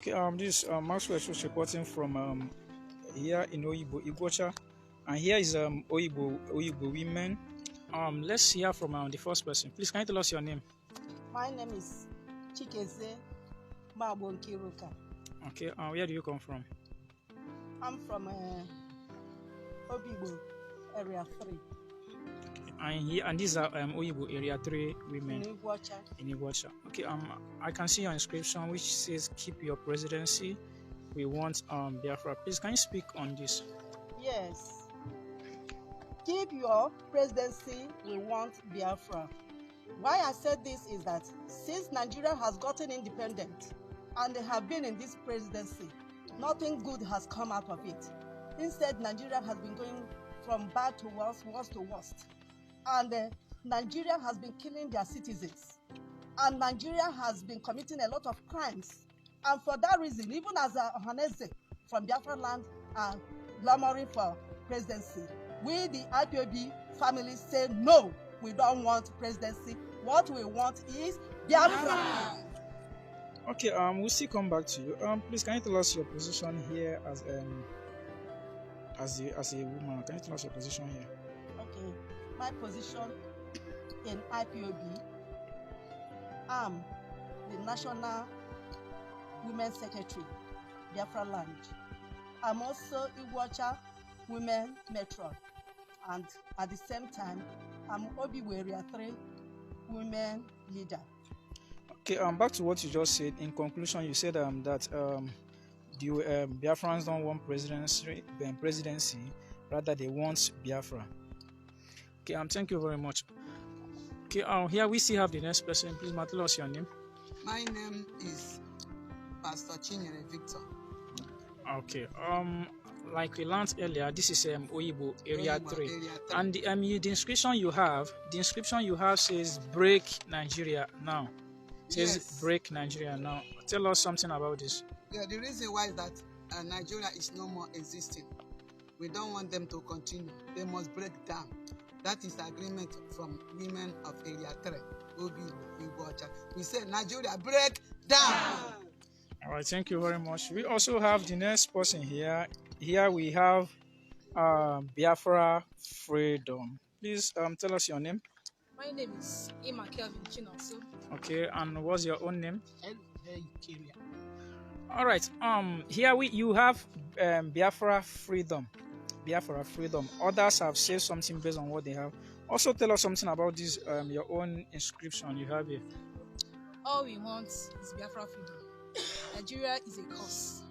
Okay, this is Maxwell just reporting from here in Igbocha, and here is Oyibo women. Let's hear from the first person. Please, can you tell us your name? My name is Chikeze Mabonkiruka. Okay, where do you come from? I'm from Obibo, area 3. And these are Oyibo area 3 women In Igbocha. in Igbocha. Okay, I can see your inscription which says "Keep your presidency. We want Biafra." Please, can you speak on this? Yes. Keep your presidency, we want Biafra. Why I said this is that since Nigeria has gotten independent and they have been in this presidency, nothing good has come out of it. Instead, Nigeria has been going from bad to worse, worse to worst. And Nigeria has been killing their citizens. And Nigeria has been committing a lot of crimes. And for that reason, even as a Ohaneze from Biafra land are clamoring for presidency, we, the IPOB family, say no, we don't want presidency. What we want is Biafra. Okay, we'll still come back to you. Please, can you tell us your position here as a woman? Can you tell us your position here? Okay, my position in IPOB, I'm the National Women's Secretary, Biafra Land. I'm also Igbocha Women Metro, and at the same time, I'm Obibo Area 3 Women Leader. Okay, back to what you just said. In conclusion, you said that the Biafrans don't want presidency, rather they want Biafra. Okay, thank you very much. Okay, here we still have the next person. Please, tell us your name. My name is Pastor Chinyere Victor. Okay, like we learned earlier, this is Oyibo area 3, and the inscription you have says "Break Nigeria Now." It says Yes. "Break Nigeria Now." Tell us something about this. Yeah, the reason why is that Nigeria is no more existing. We don't want them to continue. They must break down. That is the agreement from women of area 3, Obibo, Igbocha. We say Nigeria break down. All right, thank you very much. We also have the next person here. Here we have Biafra Freedom. Please tell us your name. My name is Emma Kelvin Chinonso. Okay, and what's your own name? L.A. All right. Here you have Biafra Freedom. Biafra Freedom. Others have said something based on what they have. Also, tell us something about this your own inscription you have here. All we want is Biafra freedom. Nigeria is a curse.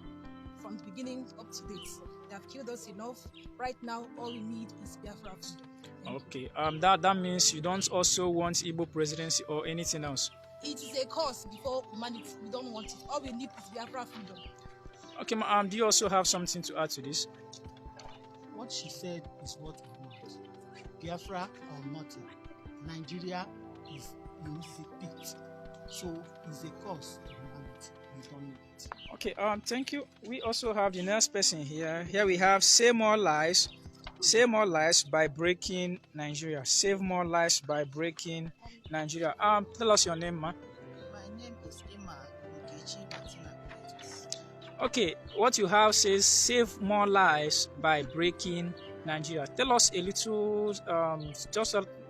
From the beginning up to date, they have killed us enough. Right now, all we need is Biafra freedom. Okay. That means you don't also want Igbo presidency or anything else. It is a curse before humanity. We don't want it. All we need is Biafra freedom. Okay, do you also have something to add to this? What she said is what we want. Biafra or nothing. Nigeria is in the pit. So it's a cause to humanity. We don't need it. Okay, thank you. We also have the next person here. Here we have Say More Lies. Save more lives by breaking Nigeria. Save more lives by breaking Nigeria. Tell us your name, ma. My name is Emma Nkechi Martina. Okay, what you have says save more lives by breaking Nigeria. Tell us a little,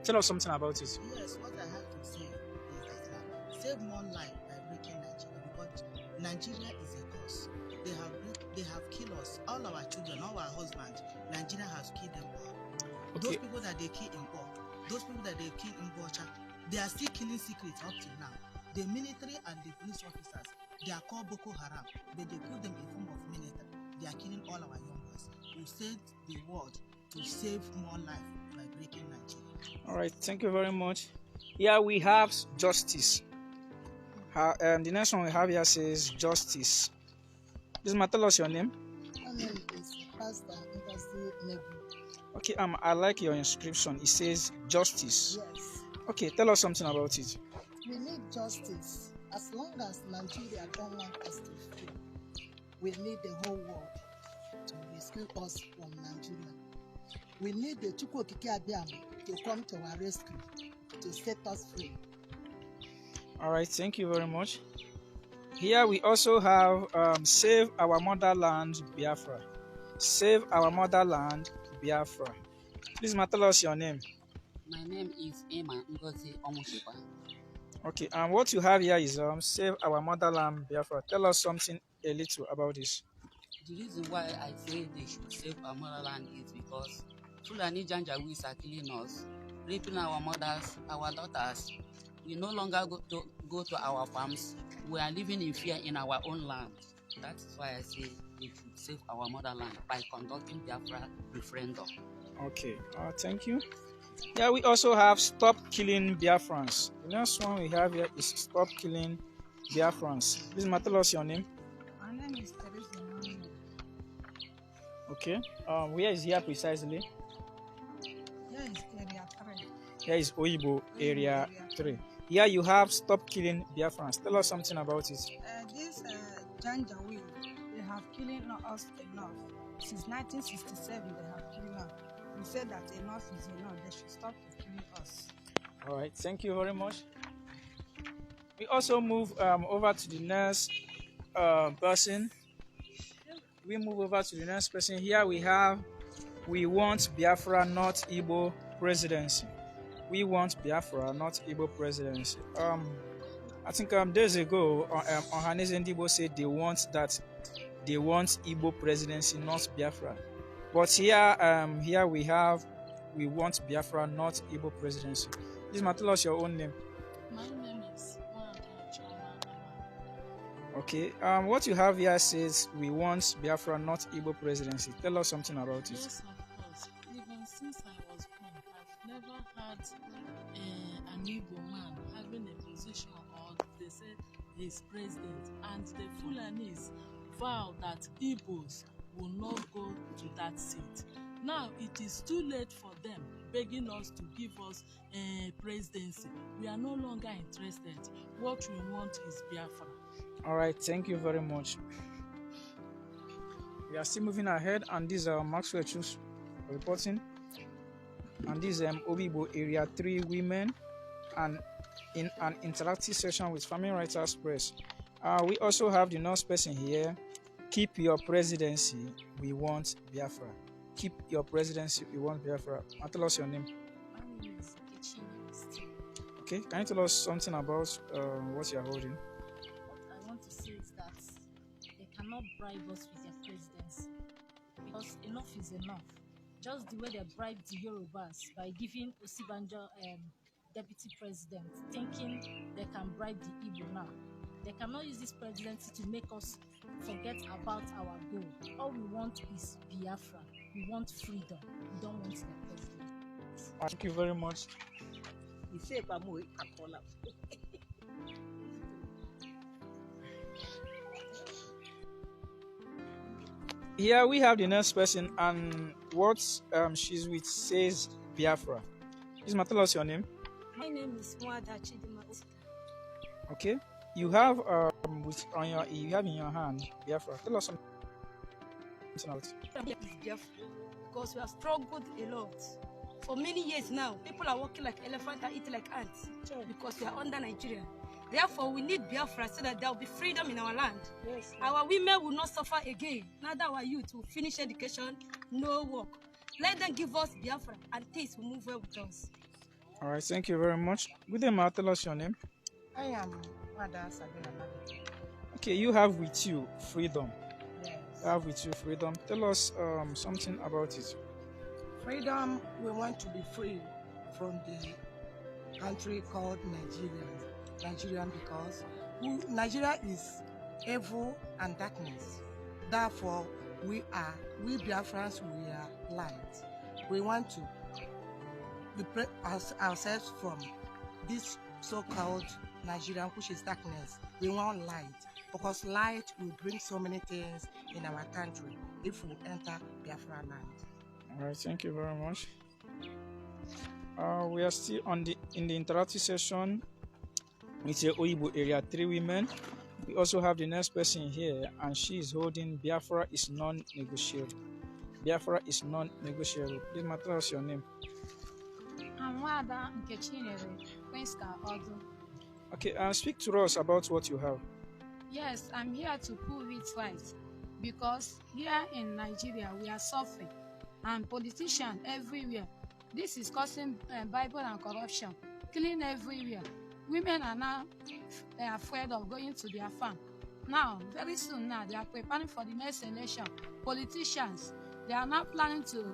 tell us something about it. Yes, what I have to say is that save more life by breaking Nigeria, because Nigeria is a curse. They have killed us, all our children, all our husbands. Nigeria has killed them all. Okay. Those people that they kill in war, those people that they kill in Bocha, they are still killing secrets up till now. The military and the police officers, they are called Boko Haram, but they put them in form of military. They are killing all our young boys. We said the word to save more life by breaking Nigeria. All right, thank you very much. Here we have justice. The next one we have here says justice. Please, tell us your name. My name is Pastor Nkasi Nebu. Okay, I like your inscription. It says justice. Yes. Okay, tell us something about it. We need justice. As long as Nigeria don't want us to free, we need the whole world to rescue us from Nigeria. We need the Chukwokike Abiyama to come to our rescue, to set us free. All right, thank you very much. Here we also have Save Our Motherland, Biafra. Save Our Motherland, Biafra. Please, ma, tell us your name. My name is Emma Ngozi Omushipa. Okay, and what you have here is Save Our Motherland, Biafra. Tell us something a little about this. The reason why I say they should save our motherland is because Fulani Janjaweeds are killing us, raping our mothers, our daughters. We no longer go to our farms. We are living in fear in our own land. That is why I say they should save our motherland by conducting Biafra referendum. Okay, thank you. Yeah, we also have Stop Killing Biafrans. The next one we have here is Stop Killing Biafrans. Please, ma, tell us your name. My name is Teresa Manuel. Okay, where is here precisely? Here is area 3. Here is Oyibo area 3. Here you have Stop Killing Biafrans. Tell us something about it. This Janjaweed, they have killing us enough. Since 1967, they have killing us. We said that enough is enough. They should stop killing us. All right, thank you very much. We also move over to the next person. We move over to the next person. Here we have We Want Biafra, not Igbo presidency. We want Biafra, not Igbo presidency. I think days ago, Ohanese Igbo said they want Igbo presidency, not Biafra. But here we have We Want Biafra, not Igbo presidency. Please, ma, tell us your own name. My name is Okay. What you have here says We Want Biafra, not Igbo presidency. Tell us something about it. Yes, of course. Even since I was born, I've never had an Igbo man having a position, or they say he's president, and the Fulanis vow that Igbos will not go to that seat. Now it is too late for them begging us to give us a presidency. We are no longer interested. What we want is Biafra. All right, thank you very much. We are still moving ahead, and these are Maxwell Chus reporting, and this is Obibo Area 3 women, and in an interactive session with Family Writers Press. We also have the next person here. Keep your presidency, we want Biafra. Keep your presidency, we want Biafra. Tell us your name. My name is Nkechi. Okay, can you tell us something about what you are holding? What I want to say is that they cannot bribe us with their presidency, because enough is enough. Just the way they bribed the Yorubas by giving Osibanjo deputy president, thinking they can bribe the Igbo now. They cannot use this presidency to make us forget about our goal. All we want is Biafra. We want freedom. We don't want the president. Thank you very much. Here we have the next person, and what she's with says Biafra. Please, ma, tell us your name. My name is Mwada Chidima. Okay, you have you have in your hand Biafra. Tell us something else. Because we have struggled a lot for many years now. People are walking like elephants and eating like ants because we are under Nigeria. Therefore, we need Biafra so that there will be freedom in our land. Yes. Our women will not suffer again. Neither our youth will finish education, no work. Let them give us Biafra and things will move well with us. All right, thank you very much. Good day, ma. Tell us your name. I am Mwada Sabina. Okay, you have with you freedom. Yes. You have with you freedom. Tell us something about it. Freedom, we want to be free from the country called Nigeria. Nigerian because Nigeria is evil and darkness. Therefore, we Biafrans, we are light. We want to liberate ourselves from this so-called Nigerian, which is darkness. We want light because light will bring so many things in our country if we enter Biafra land. All right, thank you very much. We are still in the interactive session with the Oyibo Area 3 women. We also have the next person here, and she is holding Biafra is non-negotiable. Biafra is non-negotiable. Please, ma, tell us your name. I'm Wada Nkechi Odu. Okay, speak to us about what you have. Yes, I'm here to prove it right because here in Nigeria we are suffering and politicians everywhere. This is causing Bible and corruption, killing everywhere. Women are now afraid of going to their farm. Now, very soon now, they are preparing for the next election. Politicians, they are now planning to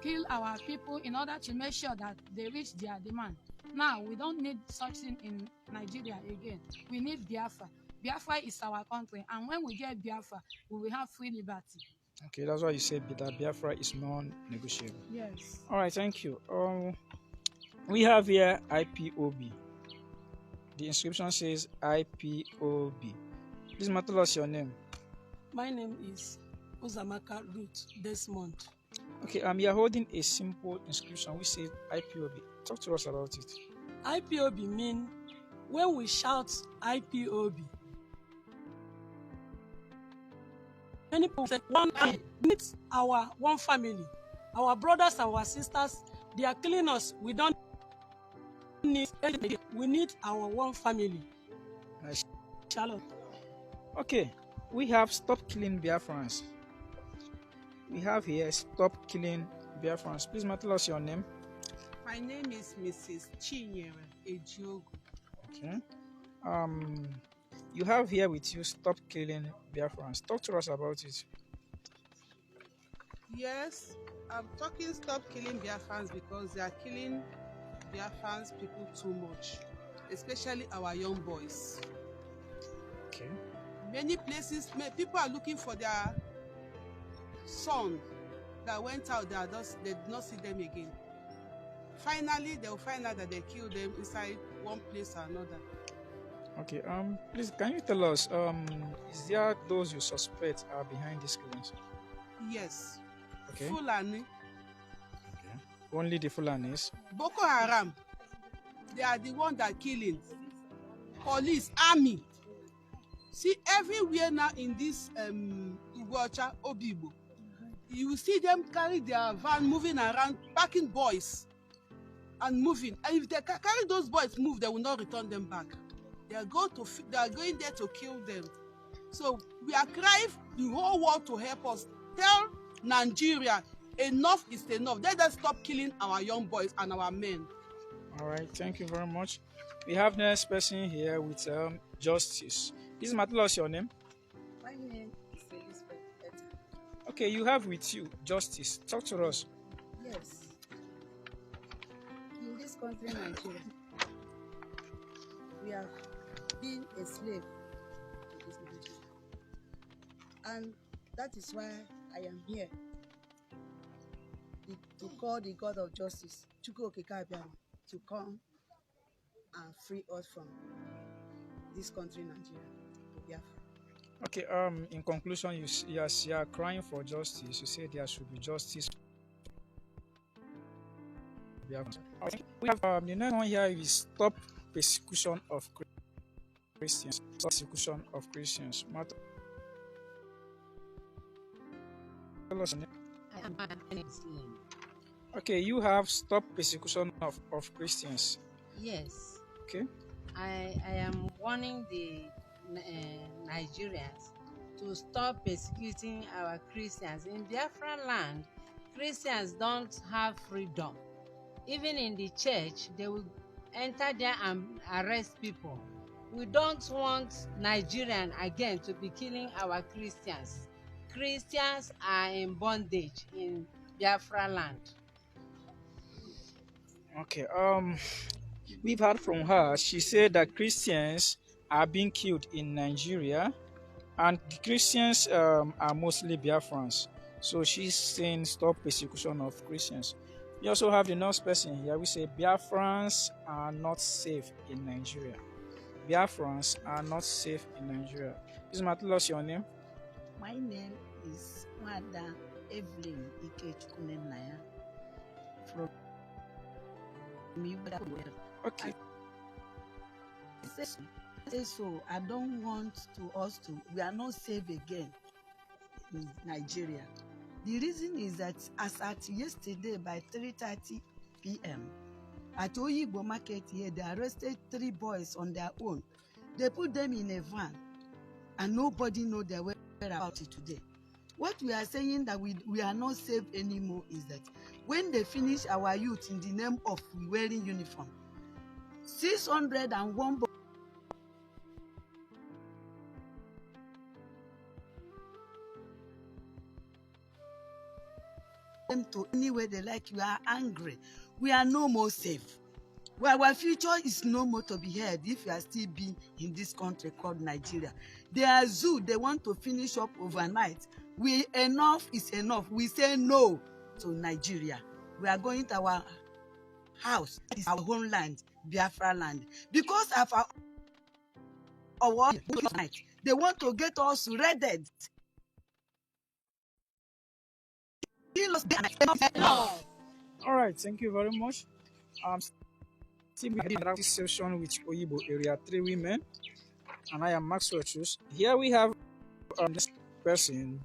kill our people in order to make sure that they reach their demand. Now, we don't need such thing in Nigeria again. We need Biafra. Biafra is our country, and when we get Biafra, we will have free liberty. Okay, that's why you said that Biafra is non-negotiable. Yes. All right, thank you. We have here IPOB. The inscription says IPOB. Please, ma, tell us your name. My name is Uzamaka Ruth Desmond. Okay, you are holding a simple inscription which says IPOB. Talk to us about it. IPOB mean when we shout IPOB, many people say one family needs our one family. Our brothers, our sisters, they are killing us. We don't need anything. We need our one family. Nice. Shalom. Okay, we have Stop Killing Biafrans. We have here Stop Killing Biafrans. Please, ma, tell us your name. My name is Mrs. Chinyere Ejiogu. Okay. You have here with you Stop Killing Biafrans. Talk to us about it. Yes, I'm talking stop killing Biafrans because they are killing Biafrans people too much, especially our young boys. Okay. Many places, people are looking for their son that went out there, they did not see them again. Finally, they will find out that they killed them inside one place or another. Okay. Please, can you tell us, is there those you suspect are behind these killings? Yes. Okay. Fulani. Okay. Only the Fulanis. Boko Haram. They are the ones that are killing. Police, army. See, everywhere now in this Iguacha, Obibo, you will see them carry their van moving around, packing boys and moving. And if they carry those boys move, they will not return them back. They are going there to kill them. So we are crying the whole world to help us. Tell Nigeria, enough is enough. Let us stop killing our young boys and our men. All right, thank you very much. We have next person here with Justice. Please, ma, tell us your name. My name is Elizabeth Etta. Okay, you have with you Justice. Talk to us. Yes. In this country, Nigeria, we have been a slave to this Nigeria. And that is why I am here to call the God of justice, Chukwu Okike Abiara, to come and free us from this country, Nigeria, to Biafra. Okay, in conclusion, you are crying for justice. You say there should be justice. We have the next one here is Stop Persecution of Christians. Stop persecution of Christians. Okay, you have Stop Persecution of Christians. Yes. Okay. I am warning the Nigerians to stop persecuting our Christians. In Biafra land, Christians don't have freedom. Even in the church, they will enter there and arrest people. We don't want Nigerians again to be killing our Christians. Christians are in bondage in Biafra land. Okay. We've heard from her. She said that Christians are being killed in Nigeria, and the Christians are mostly Biafrans. So she's saying stop persecution of Christians. We also have the next person here. We say Biafrans are not safe in Nigeria. Biafrans are not safe in Nigeria. Please, ma, tell us your name. My name is Wada Evelyn Ikechukunenaya from Miwada. Okay. So I don't want we are not safe again in Nigeria. The reason is that as at yesterday by 3:30 p.m. at Oyigbo market here, they arrested 3 boys on their own. They put them in a van and nobody know their whereabouts today. What we are saying that we are not safe anymore is that when they finish our youth in the name of wearing uniform, 601 them to anywhere they like, you are angry. We are no more safe. Well, our future is no more to be heard if you are still being in this country called Nigeria. They are zoo, they want to finish up overnight. Enough is enough. We say no to Nigeria. We are going to our house, that is our homeland, Biafra land. Because of our night, they want to get us redded. All right, thank you very much. Still we have this session with Oyibo Area 3 women, and I am Maxwell Chus. Here we have this person.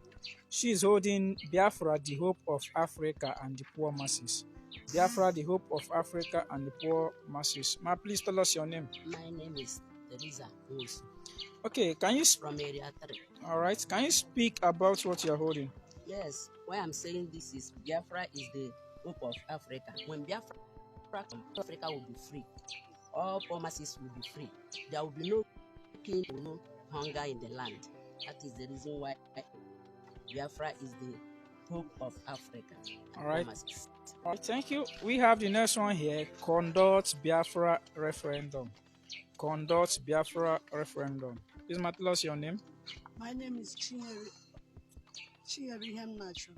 She is holding Biafra, the hope of Africa and the poor masses. Biafra, the hope of Africa and the poor masses. Ma, please tell us your name. My name is Teresa Osu. Okay, can you from Area 3. All right, can you speak about what you are holding? Yes, why I'm saying this is Biafra is the hope of Africa. When Biafra comes, Africa will be free. All poor masses will be free. There will be no pain, no hunger in the land. That is the reason why Biafra is the hope of Africa. All right. All right, thank you. We have the next one here. Conduct Biafra referendum. Conduct Biafra referendum. Please, tell us your name. My name is Chinyere Hemnacho.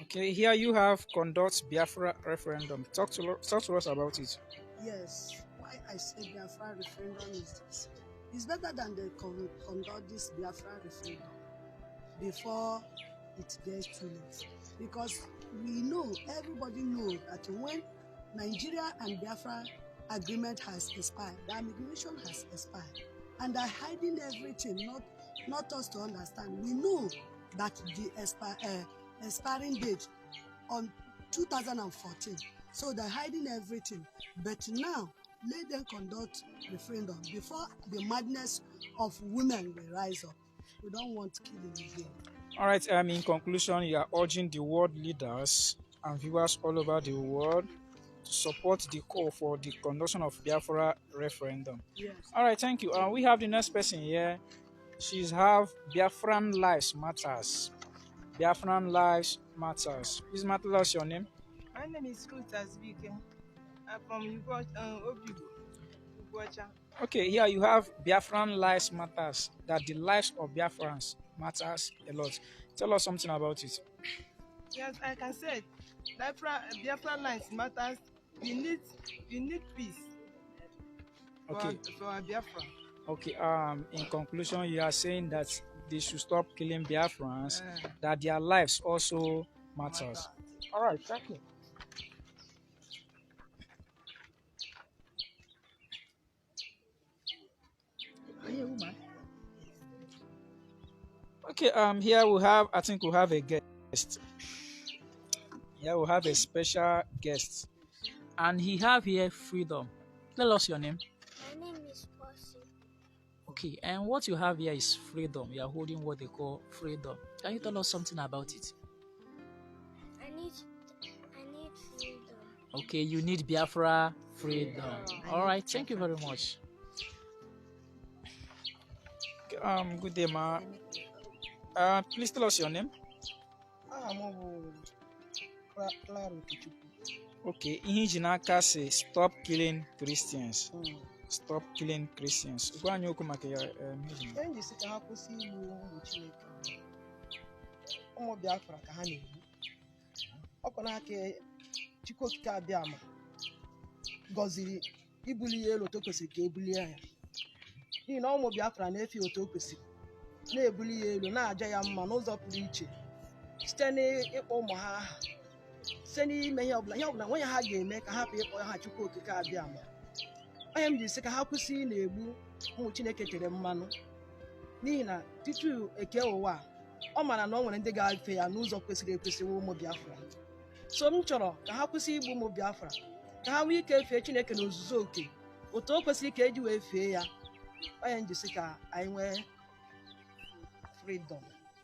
Okay, here you have conduct Biafra referendum. Talk to us about it. Yes, why I say Biafra referendum is this. It's better than they conduct this Biafra referendum before it gets too late. Because we know, everybody knows that when Nigeria and Biafra agreement has expired, the immigration has expired, and they're hiding everything, not us to understand. We know that the expiring date on 2014, so they're hiding everything. But now, let them conduct referendum before the madness of women will rise up. We don't want killing again. All right, in conclusion, you are urging the world leaders and viewers all over the world to support the call for the conduction of Biafra referendum. Yes. All right, thank you. We have the next person here. She's have Biafran Lives Matters. Biafran Lives Matters. Please, tell us your name. My name is Ruth Azbike. I'm from Obibo. Okay, here you have Biafran Lives Matters, that the lives of Biafrans matters a lot. Tell us something about it. Yes, I can say it. Biafra lives matters. We need peace for Biafra. Okay, in conclusion, you are saying that they should stop killing Biafrans, that their lives also matters. All right, thank you. Okay, here we have, I think we have a guest. Here we have a special guest. And he have here freedom. Tell us your name. My name is Bossy. Okay, and what you have here is freedom. You are holding what they call freedom. Can you tell us something about it? I need freedom. Okay, you need Biafra freedom. All right, thank you very much. Good day, ma. Please tell us your name. Okay, Injinaka say stop killing Christians. Stop killing Christians. Ụmụ Biafra ka ha na-egbu. Ọkụ n'aka Chukwu okike abịama gọziri ibuli ya elu otu o kwesịrị ka ebulie ya. N'ihi na ụmụ Biafra na-efe otu o kwesịrị, na-ebuli ya elu, na-aja ya mma n'ụzọ pụrụ iche site n'ịkpọ ụmụ ha aha, site n'ime ihe ọbụla nwunye ha ga-eme ka hapụ ịkpọ ha Chukwu okike abịama. Onye m ji sị ka ha kwụsị ị na-egbu ụmụ Chineke tere mmanụ, n'ihi na tutu eke ụwa ọ mara na ọ nwere ndị ga-efe ya n'ụzọ kwesịrị ekwesị ụmụ Biafra. So m chọrọ ka ha kwụsị igbu ụmụ Biafra, ka ha nwee ike fee Chineke n'ozuzu oke otu o kwesịrị ka eji wee fee ya. Onye njisi ka anyị nwee freedom.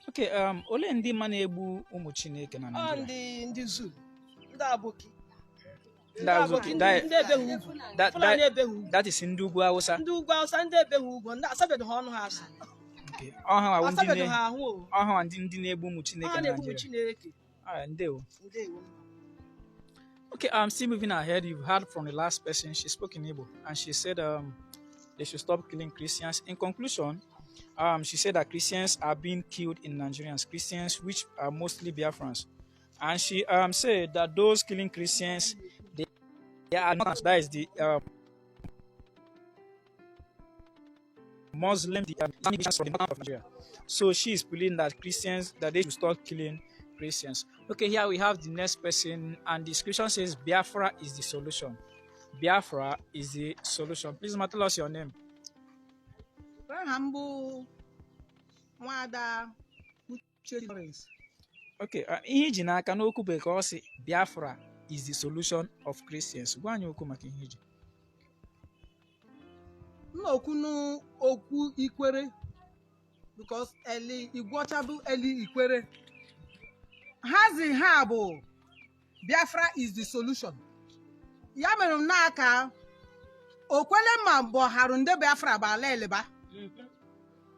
Okay, ole ndị ma na-egbu ụmụ Chineke na Ọ Nigeria? ndị zoo, ndị aboki. That is in Ugwu Hausa. Ndị ugwu Hausa, ndị ebeghị ugwu, ndị asabeghị ha ọnụ ha asị. Okay. Ọha Asabeghị ha ahụ o. ọha ndị na-egbu ụmụ Chineke Ha na na-egbu Nigeria. Chineke. Ndewo. Ndewo. Okay, still moving ahead. You've heard from the last person. She spoke in Igbo, and she said they should stop killing Christians. In conclusion, she said that Christians are being killed in Nigerians, Christians which are mostly Biafrans, and she said that those killing Christians, they are not. That is the Muslim, the Islamic from the north of Nigeria. So she is believing that Christians, that they should stop killing Christians. Okay, here we have the next person, and the scripture says Biafra is the solution. Biafra is the solution. Please, ma, tell us your name. Okay, ihe iji n'aka n'okwu bekee ọ sị Biafra is the solution of Christians. Gwa anyị okwu maka ihe iji. N'okwu n'okwu ikwere, because Eli Igbocha bụ Eli ikwere. Hazi ha bụ Biafra is the solution. Ya mere m n'aka okwele ma bọharụ ndị Biafra bụ ala eleba.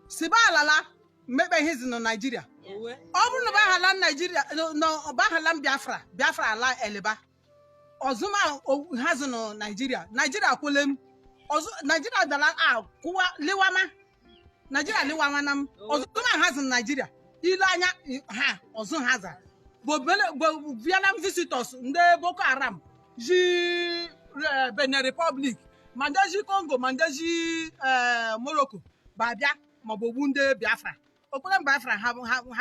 Siba alala mmekpe ihe zi na Nigeria. Ọ bụrụ na bahala Nigeria no bahala Biafra, Biafra ala eleba. Ozuma hazi na Nigeria. Nigeria kwelem. Nigeria dala kuwa liwama. Nigeria liwama nam. Ozuma hazi na Nigeria. Ile anya ha ozu haza. Bo Vietnam visitors ndị Boko Haram ji Benin Republic, mandaji Congo, mandaji Morocco, babia maọbụ ndị Biafra. Okwele Biafra ha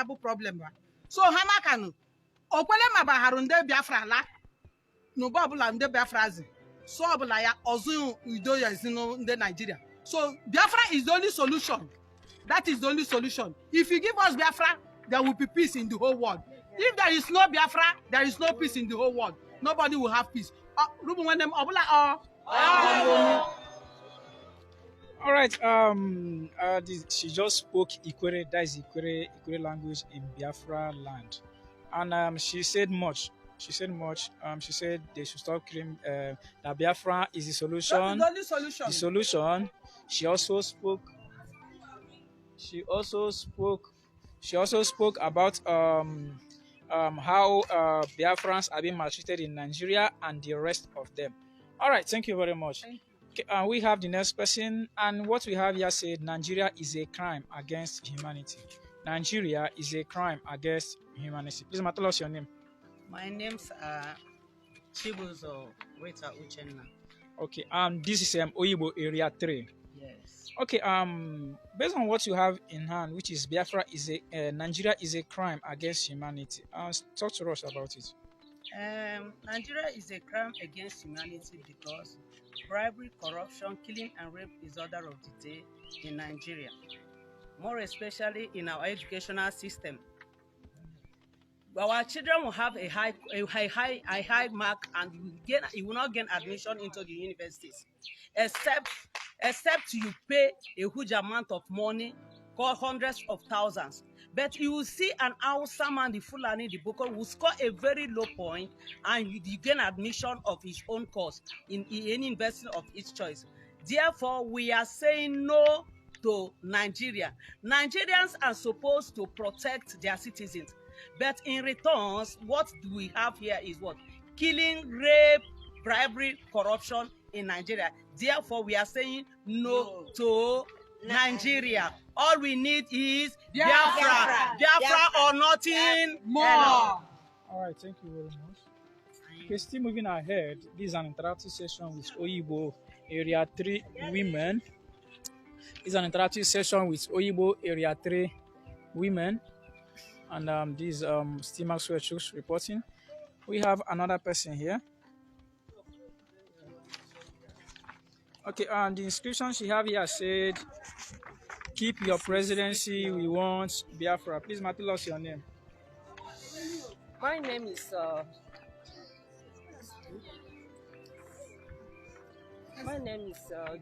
bụ problem ba. So ha makanu. Okwele ma baharụ ndị Biafra la. N'ụba ọbụla ndị Biafra zi. So ọbụla ya ọzụ udo ya ezinu ndị Nigeria. So Biafra is the only solution. That is the only solution. If you give us Biafra, there will be peace in the whole world. If there is no Biafra, there is no peace in the whole world. Nobody will have peace. All right. She just spoke Ikwere. That is Ikwere language in Biafra land, and she said much. She said they should stop killing. That Biafra is the solution. That is the only solution. The solution. She also spoke about how Biafrans are being maltreated in Nigeria and the rest of them. All right, thank you very much. Thank you. Okay, we have the next person, and what we have here said Nigeria is a crime against humanity. Nigeria is a crime against humanity. Please, tell us your name. My name's Chibuzo Weta Uchenna. Okay, this is Oyibo Area 3. Yes. Okay, based on what you have in hand, which is Biafra is Nigeria is a crime against humanity. Talk to us about it. Nigeria is a crime against humanity because bribery, corruption, killing, and rape is order of the day in Nigeria, more especially in our educational system. Our children will have a high mark, and you will not gain admission into the universities, except you pay a huge amount of money, called hundreds of thousands. But you will see an Hausa man, the Fulani, the Boko, will score a very low point, and you gain admission of his own course in any university of his choice. Therefore, we are saying no to Nigeria. Nigerians are supposed to protect their citizens. But in return, what do we have here is what? Killing, rape, bribery, corruption in Nigeria. Therefore, we are saying no to Nigeria. All we need is Biafra. Biafra or nothing more. All right, thank you very much. Okay, still moving ahead. This is an interactive session with Oyibo Area 3 women. This is an interactive session with Oyibo Area 3 women. And this is Steve Maxwell Chooks reporting. We have another person here. Okay, and the inscription she have here said, "Keep your presidency, we want Biafra." Please, tell us your name. My name is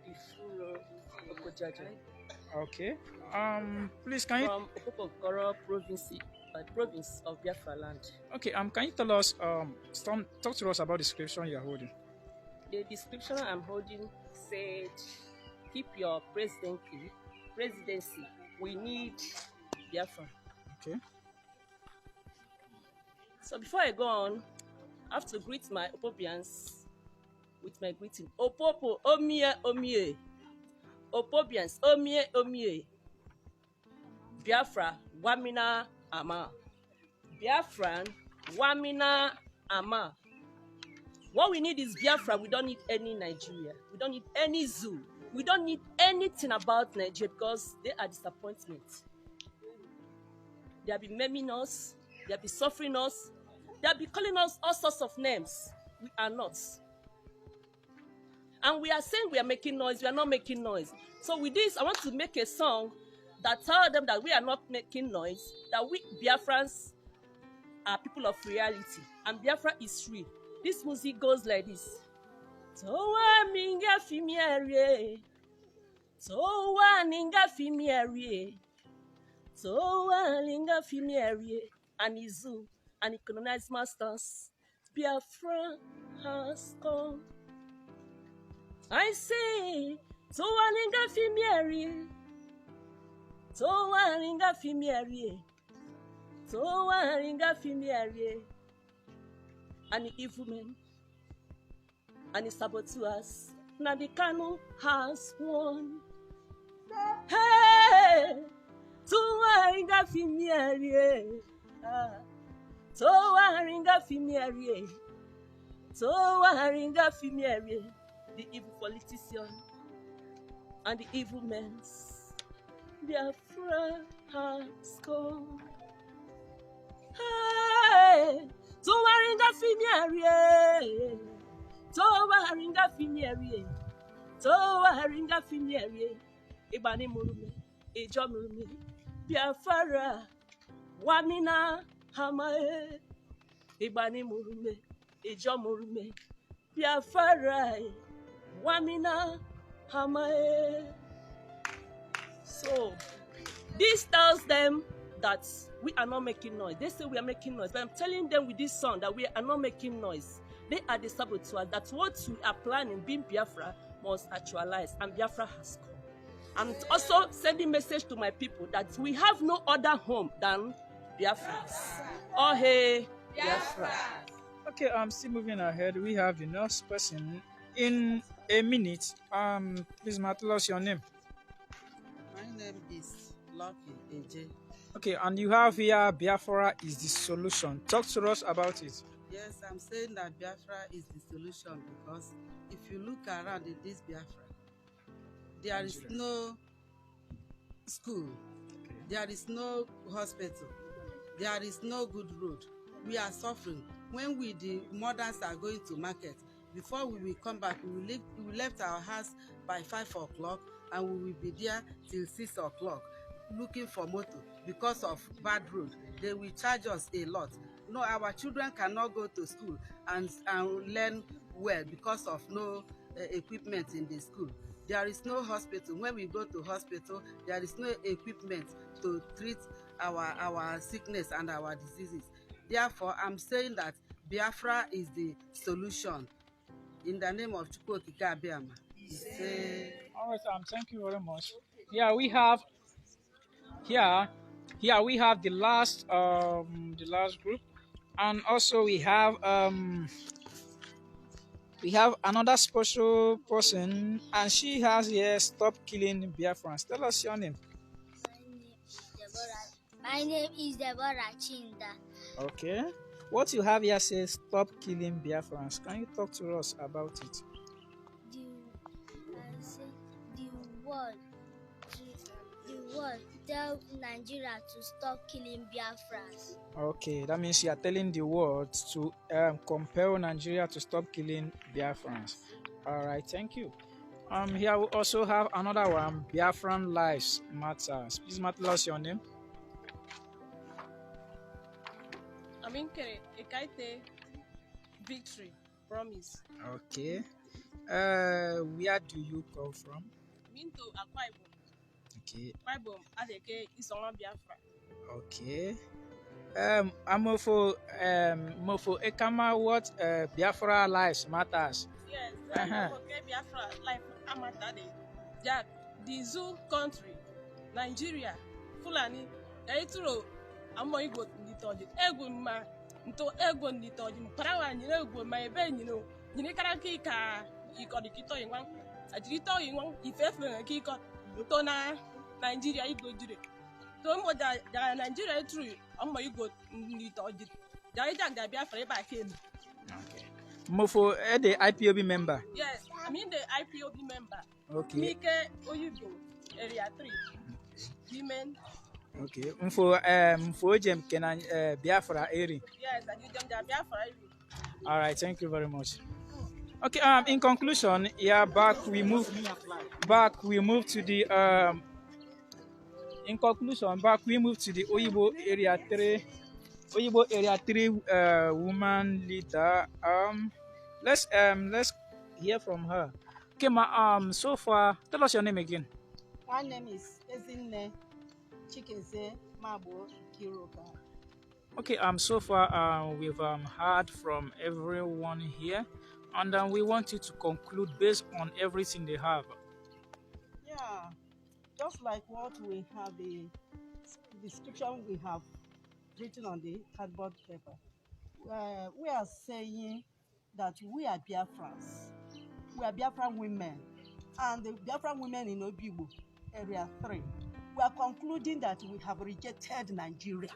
Gifulo Okojaja. Okay. Please can you? from Opopokoro province of Biafra land. Okay. Can you tell us talk to us about the scripture you are holding? The description I'm holding said, keep your presidency. We need Biafra. Okay. So before I go on, I have to greet my Opobians with my greeting. Opopo, omie, omie. Opobians, omie, omie. Biafra, wamina, ama. Biafran, wamina, ama. What we need is Biafra. We don't need any Nigeria. We don't need any zoo. We don't need anything about Nigeria because they are disappointment. They have been maiming us. They have been suffering us. They have been calling us all sorts of names. We are not. And we are saying we are making noise. We are not making noise. So with this, I want to make a song that tell them that we are not making noise, that we Biafrans are people of reality. And Biafra is free. This music goes like this. Towa minga fimiarie. Towa ninga fimiarie. Towa ninga fimiarie. And Izu and the colonized masters. Biafra has come. I say, Towa ninga fimiarie. Towa ninga fimiarie. Towa ninga fimiarie. And the evil men and the saboteurs. Now the Kanu has won. Hey, Towa ringa fimiarie. Towa ringa fimiarie. Towa ringa fimiarie. The evil politician and the evil men. Biafra has come. Hey, Towa ringa fimiarie. Towa ringa fimiarie. Towa ringa fimiarie. Ibani murume, ijo murume. Biafra, wamina hamae. Ibani murume, ijo murume. Biafra, wamina hamae. So, this tells them that we are not making noise. They say we are making noise, but I'm telling them with this song that we are not making noise. They are the saboteurs. That what we are planning, being Biafra, must actualize, and Biafra has come. I'm also sending message to my people that we have no other home than Biafra. Oh hey, Biafra. Okay. Still moving ahead. We have the next person in a minute. Please, tell us your name. My name is Lucky AJ. Okay, and you have here Biafra is the solution. Talk to us about it. Yes, I'm saying that Biafra is the solution because if you look around in this Biafra, there is no school, there is no hospital, there is no good road. We are suffering. When we, the mothers, are going to market, before we will come back, we left our house by 5 o'clock and we will be there till 6 o'clock looking for motor because of bad road. They will charge us a lot. No, our children cannot go to school and learn well because of no equipment in the school. There is no hospital. When we go to hospital, there is no equipment to treat our sickness and our diseases. Therefore, I'm saying that Biafra is the solution. In the name of Chukwokike Abiyama. All right, thank you very much. Yeah, we have here we have the last group, and also we have another special person, and she has here stop killing Biafrans. Tell us your name. My name is Deborah Chinda. Okay. What you have here says stop killing Biafrans. Can you talk to us about it? The world tell Nigeria to stop killing Biafrans. Okay, that means you are telling the world to compel Nigeria to stop killing Biafrans. All right, thank you. Here we also have another one, Biafran Lives Matters. Please, tell us your name. Aminkere Ekaite Victory Promise. Okay. Where do you come from? Minto Akwa Ibom. Okay. Bible adeke isonwa Biafra. Okay. Mofo Ekama, what Biafra lives matters. Yes, Uh-huh. okay, Biafra life amatade. That the zoo country, Nigeria, Fulani, Eitro, Amo Igbo Nitoji, Ego ma nto ego Nitoji, Parawa nyine ego ma ebe nyino, nyine karaki ka ikodikito yingwan, ajirito yingwan, ifefe kiko, to na Nigeria Igbo jire. To mo da Nigeria true, Amo Igbo Nitoji. Da ija da Biafra eba kemi. Okay. Mofo the IPOB member. Yes, I mean the IPOB member. Okay. Mike Oyibo, Area 3. Women. Okay. Mfo Jem Kenan Biafra area. Yes, and you them Biafra area. All right, thank you very much. Okay, in conclusion, yeah, we move to the in conclusion, we move to the Oyibo area 3 woman leader. Let's hear from her. Okay, so far, tell us your name again. My name is Ezinne Chikeze Mabo Kiroka. Okay, so far we've heard from everyone here, and we want you to conclude based on everything they have. Yeah, just like what we have the description we have written on the cardboard paper. We are saying that we are Biafrans. We are Biafran women, and the Biafran women in Obibo, area 3. We are concluding that we have rejected Nigeria.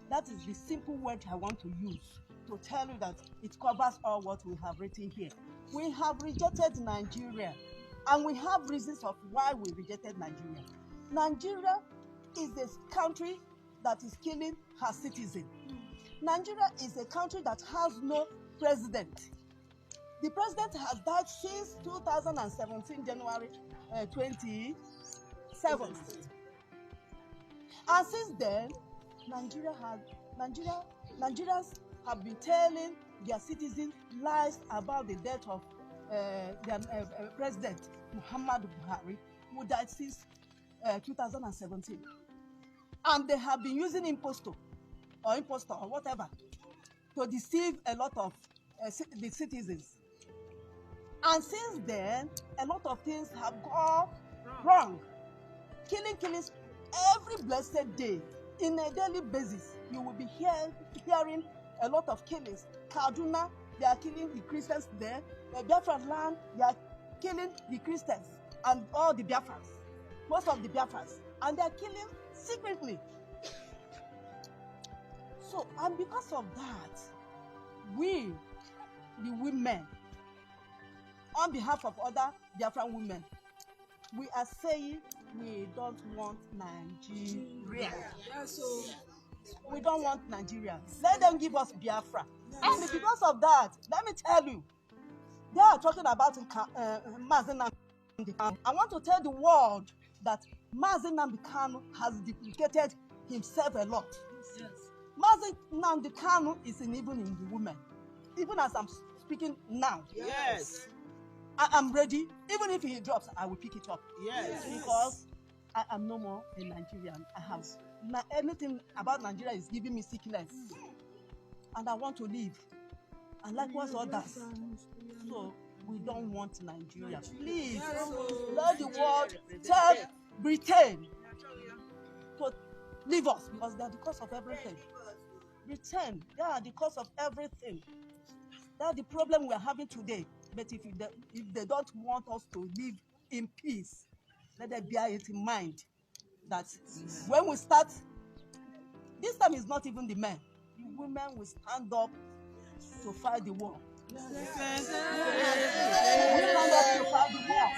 That is the simple word I want to use to tell you that it covers all what we have written here. We have rejected Nigeria, and we have reasons of why we rejected Nigeria. Nigeria is a country that is killing her citizens. Nigeria is a country that has no president. The president has died since 2017, January 27th. And since then, Nigerians have been telling their citizens lies about the death of their president, Muhammadu Buhari, who died since 2017. And they have been using impostor or whatever to deceive a lot of the citizens. And since then, a lot of things have gone wrong. Killings every blessed day. In a daily basis, you will be hearing a lot of killings. Kaduna, they are killing the Christians there. The Biafra land, they are killing the Christians and all the Biafrans, most of the Biafrans, and they are killing secretly. So, and because of that, we, the women, on behalf of other Biafran women, we are saying we don't want Nigeria. We don't want Nigeria. Let them give us Biafra. And because of that, let me tell you, they are talking about Mazi Nnamdi Kanu. I want to tell the world that Mazi Nnamdi Kanu has duplicated himself a lot. Yes. Mazi Nnamdi Kanu is even in the women. Even as I'm speaking now. Yes. I am ready. Even if he drops, I will pick it up. Yes. Because I am no more a Nigerian. I have anything about Nigeria is giving me sickness. And I want to live. And likewise others. So we don't want Nigeria. Please, let the world tell Britain to leave us because they are the cause of everything. Britain, they are the cause of everything. That's the problem we are having today. But if they don't want us to live in peace, let them bear it in mind that when we start, this time is not even the men. The women will stand up to fight the war. We stand up to fight the war.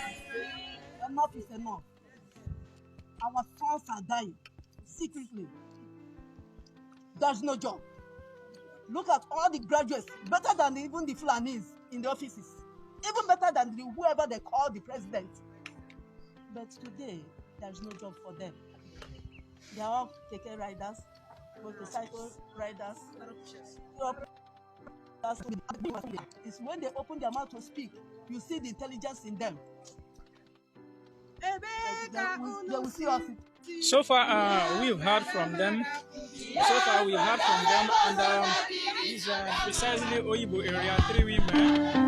Enough is enough. Our sons are dying secretly. There's no job. Look at all the graduates, better than even the Fulanis in the offices. Even better than whoever they call the president. But today, there's no job for them. They are all keke riders, motorcycle riders. It's when they open their mouth to speak, you see the intelligence in them. they will see us. So far, we've heard from them. So far, we've heard from them, and it's precisely Oyibo area, 3 women.